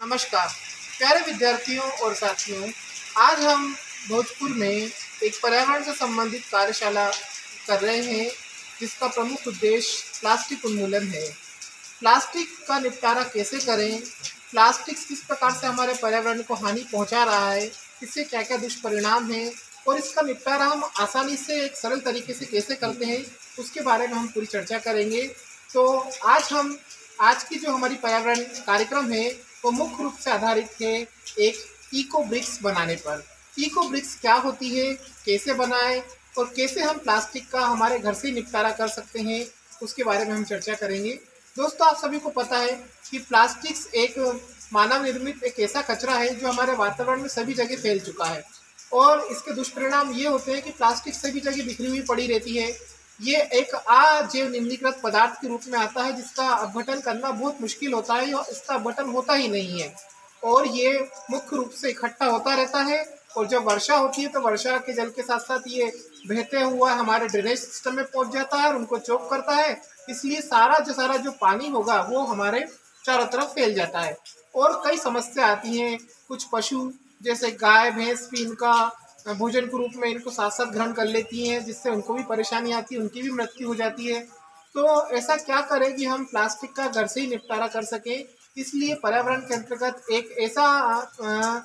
नमस्कार प्यारे विद्यार्थियों और साथियों, आज हम भोजपुर में एक पर्यावरण से संबंधित कार्यशाला कर रहे हैं जिसका प्रमुख उद्देश्य प्लास्टिक उन्मूलन है। प्लास्टिक का निपटारा कैसे करें, प्लास्टिक किस प्रकार से हमारे पर्यावरण को हानि पहुंचा रहा है, इससे क्या क्या दुष्परिणाम हैं और इसका निपटारा हम आसानी से एक सरल तरीके से कैसे करते हैं, उसके बारे में हम पूरी चर्चा करेंगे। तो आज की जो हमारी पर्यावरण कार्यक्रम है वो मुख्य रूप से आधारित है एक इको ब्रिक्स बनाने पर। इको ब्रिक्स क्या होती है, कैसे बनाएं और कैसे हम प्लास्टिक का हमारे घर से ही निपटारा कर सकते हैं, उसके बारे में हम चर्चा करेंगे। दोस्तों, आप सभी को पता है कि प्लास्टिक एक मानव निर्मित एक ऐसा कचरा है जो हमारे वातावरण में सभी जगह फैल चुका है और इसके दुष्परिणाम ये होते हैं कि प्लास्टिक सभी जगह बिखरी हुई पड़ी रहती है। ये एक अजैव निम्नीकृत पदार्थ के रूप में आता है जिसका अपघटन करना बहुत मुश्किल होता है और इसका अपघटन होता ही नहीं है और ये मुख्य रूप से इकट्ठा होता रहता है और जब वर्षा होती है तो वर्षा के जल के साथ साथ ये बहते हुआ हमारे ड्रेनेज सिस्टम में पहुंच जाता है और उनको चोक करता है। इसलिए सारा जो पानी होगा वो हमारे चारों तरफ फैल जाता है और कई समस्या आती हैं। कुछ पशु जैसे गाय भैंस भी इनका भोजन के रूप में इनको साथ साथ ग्रहण कर लेती हैं, जिससे उनको भी परेशानी आती है, उनकी भी मृत्यु हो जाती है। तो ऐसा क्या करें कि हम प्लास्टिक का घर से ही निपटारा कर सकें। इसलिए पर्यावरण के अंतर्गत एक ऐसा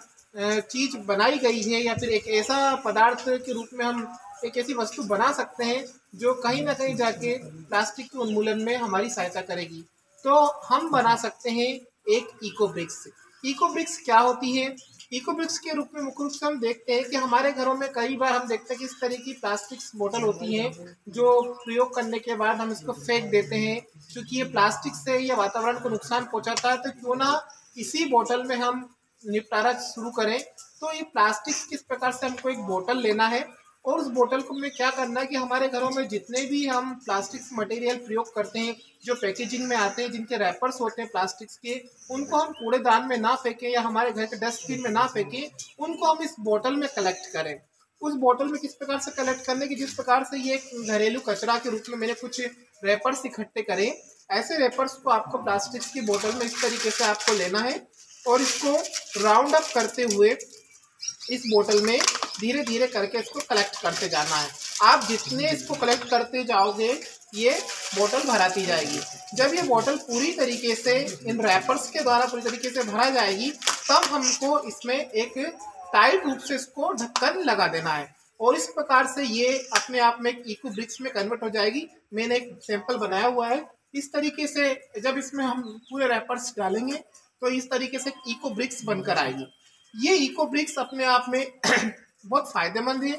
चीज बनाई गई है या फिर एक ऐसा पदार्थ के रूप में हम एक ऐसी वस्तु बना सकते हैं जो कहीं ना कहीं जाके प्लास्टिक के उन्मूलन में हमारी सहायता करेगी। तो हम बना सकते हैं एक इको ब्रिक्स। इको ब्रिक्स क्या होती है? इको ब्रिक्स के रूप में मुख्य रूप से हम देखते हैं कि हमारे घरों में कई बार हम देखते हैं कि इस तरह की प्लास्टिक बोतल होती हैं जो प्रयोग करने के बाद हम इसको फेंक देते हैं। क्योंकि ये प्लास्टिक से या वातावरण को नुकसान पहुंचाता है, तो क्यों ना इसी बोतल में हम निपटारा शुरू करें। तो ये प्लास्टिक किस प्रकार से हमको एक बोतल लेना है और उस बोतल को में क्या करना है कि हमारे घरों में जितने भी हम प्लास्टिक मटेरियल प्रयोग करते हैं, जो पैकेजिंग में आते हैं, जिनके रैपर्स होते हैं प्लास्टिक्स के, उनको हम कूड़ेदान में ना फेंकें या हमारे घर के डस्टबिन में ना फेंकें, उनको हम इस बोतल में कलेक्ट करें। उस बोतल में किस प्रकार से कलेक्ट करने की, जिस प्रकार से ये घरेलू कचरा के रूप में मैंने कुछ रैपर्स इकट्ठे करें, ऐसे रैपर्स को आपको प्लास्टिक की बोतल में इस तरीके से आपको लेना है और इसको राउंड अप करते हुए इस बोतल में धीरे धीरे करके इसको कलेक्ट करते जाना है। आप जितने इसको कलेक्ट करते जाओगे ये बोतल भराती जाएगी। जब ये बोतल पूरी तरीके से इन रैपर्स के द्वारा पूरी तरीके से भरा जाएगी तब हमको इसमें एक टाइट रूप से इसको ढक्कन लगा देना है और इस प्रकार से ये अपने आप में एक इको ब्रिक्स में कन्वर्ट हो जाएगी। मैंने एक सैंपल बनाया हुआ है। इस तरीके से जब इसमें हम पूरे रैपर्स डालेंगे तो इस तरीके से इको ब्रिक्स बनकर आएगी। ये इको ब्रिक्स अपने आप में बहुत फायदेमंद है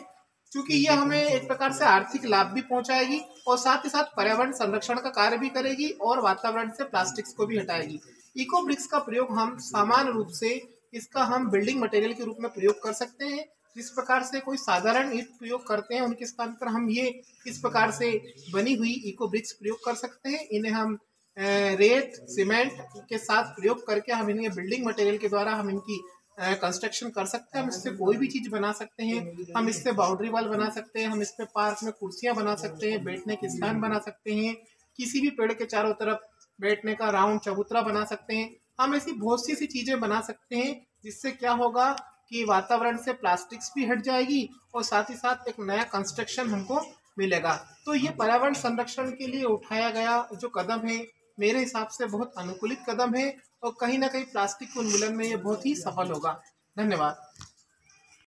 क्योंकि ये हमें एक प्रकार से आर्थिक लाभ भी पहुंचाएगी और साथ ही साथ पर्यावरण संरक्षण का कार्य भी करेगी और वातावरण से प्लास्टिक्स को भी हटाएगी। इको ब्रिक्स का प्रयोग हम सामान्य रूप से इसका हम बिल्डिंग मटेरियल के रूप में प्रयोग कर सकते हैं। जिस प्रकार से कोई साधारण ईंट प्रयोग करते हैं उनके स्थान पर हम ये इस प्रकार से बनी हुई इको ब्रिक्स प्रयोग कर सकते हैं। इन्हें हम रेत सीमेंट के साथ प्रयोग करके हम इन्हें बिल्डिंग मटेरियल के द्वारा हम इनकी कंस्ट्रक्शन कर सकते हैं। हम इससे कोई भी चीज बना सकते हैं। हम इससे बाउंड्री वॉल बना सकते हैं, हम इससे पार्क में कुर्सियां बना सकते हैं, बैठने के स्थान बना सकते हैं, किसी भी पेड़ के चारों तरफ बैठने का राउंड चबूतरा बना सकते हैं। हम ऐसी बहुत सी चीजें बना सकते हैं जिससे क्या होगा कि वातावरण से प्लास्टिक्स भी हट जाएगी और साथ ही साथ एक नया कंस्ट्रक्शन हमको मिलेगा। तो ये पर्यावरण संरक्षण के लिए उठाया गया जो कदम है मेरे हिसाब से बहुत अनुकूलित कदम है और कहीं ना कहीं प्लास्टिक के उन्मूलन में ये बहुत ही सफल होगा। धन्यवाद।